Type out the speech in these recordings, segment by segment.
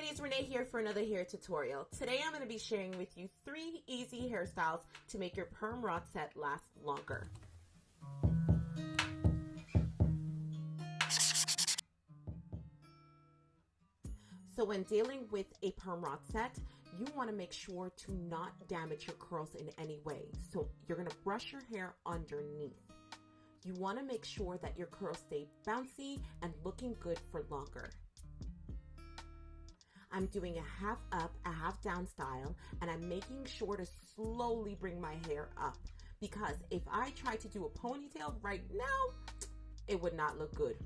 ladies, Renee here for another hair tutorial. Today I'm going to be sharing with you 3 easy hairstyles to make your perm rod set last longer. So when dealing with a perm rod set, you want to make sure to not damage your curls in any way. So you're going to brush your hair underneath. You want to make sure that your curls stay bouncy and looking good for longer. I'm doing a half up, a half down style, and I'm making sure to slowly bring my hair up, because if I try to do a ponytail right now, it would not look good.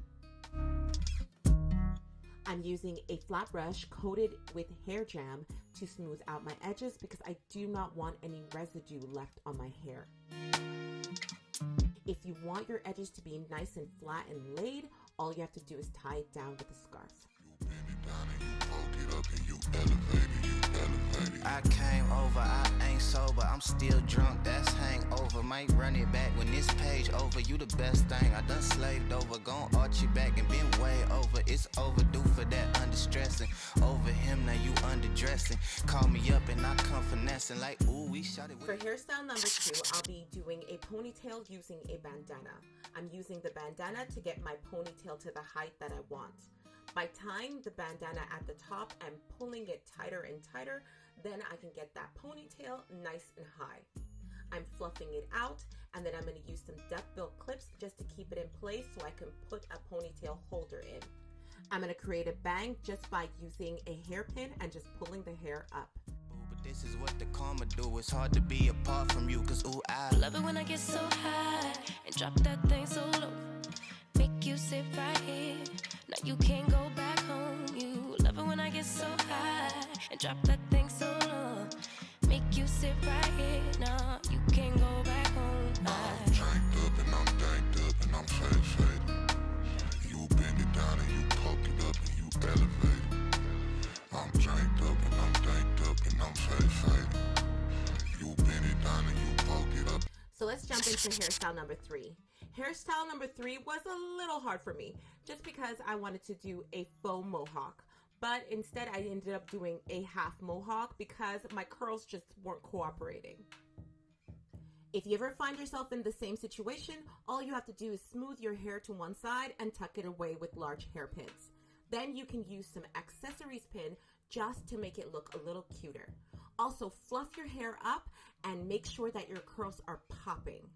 I'm using a flat brush coated with hair jam to smooth out my edges because I do not want any residue left on my hair. If you want your edges to be nice and flat and laid, all you have to do is tie it down with a scarf. I came over, I ain't sober, I'm still drunk, that's hangover. Might run it back when this page over. You the best thing, I done slaved over. Gon' arch you back and been way over. It's overdue for that understressing. Over him, now you underdressing. Call me up and I come finessing like, ooh, we shot it with. For hairstyle number 2, I'll be doing a ponytail using a bandana. I'm using the bandana to get my ponytail to the height that I want. By tying the bandana at the top and pulling it tighter and tighter, then I can get that ponytail nice and high. I'm fluffing it out, and then I'm going to use some duck-bill clips just to keep it in place so I can put a ponytail holder in. I'm going to create a bang just by using a hairpin and just pulling the hair up. But this is what the karma do. It's hard to be apart from you, cause ooh, I love it when I get so high and drop that thing so low. Make you sit right here. Now you can't go back home. You love it when I get so high and drop that thing so low. Make you sit right here. Now you can't go back home. I'm janked up and I'm danked up and I'm fade. You bend it down and you poke it up and you elevate it. I'm janked up and I'm danked up and I'm fade. You bend it down and you poke it up. So let's jump into hairstyle number 3. Hairstyle number 3 was a little hard for me just because I wanted to do a faux mohawk. But instead I ended up doing a half mohawk because my curls just weren't cooperating. If you ever find yourself in the same situation, all you have to do is smooth your hair to one side and tuck it away with large hairpins. Then you can use some accessories pin just to make it look a little cuter. Also, fluff your hair up and make sure that your curls are popping.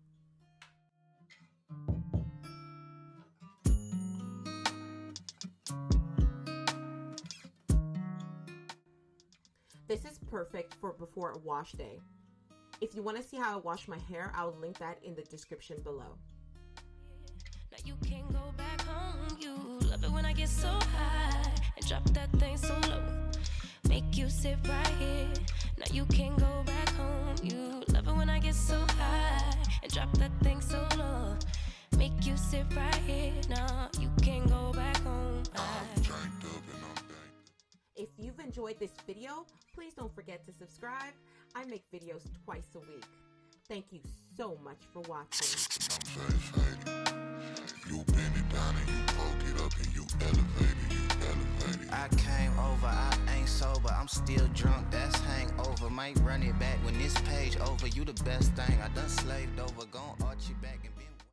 This is perfect for before a wash day. If you want to see how I wash my hair, I'll link that in the description below. Now you can't go back home. You love it when I get so high and drop that thing so low. Make you sit right here. Now you can't go back home. You love it when I get so high and drop that thing so low. Make you sit right here. Now you can't go back home. I'm janked up and I'm danked. If you've enjoyed this video, please don't forget to subscribe. I make videos twice a week. Thank you so much for watching. I'm fade. You bend it down and you poke it up and you elevate it, you elevate it. I came over, I ain't sober, I'm still drunk, that's hangover. Might run it back when this page over. You the best thing, I done slaved over. Gon'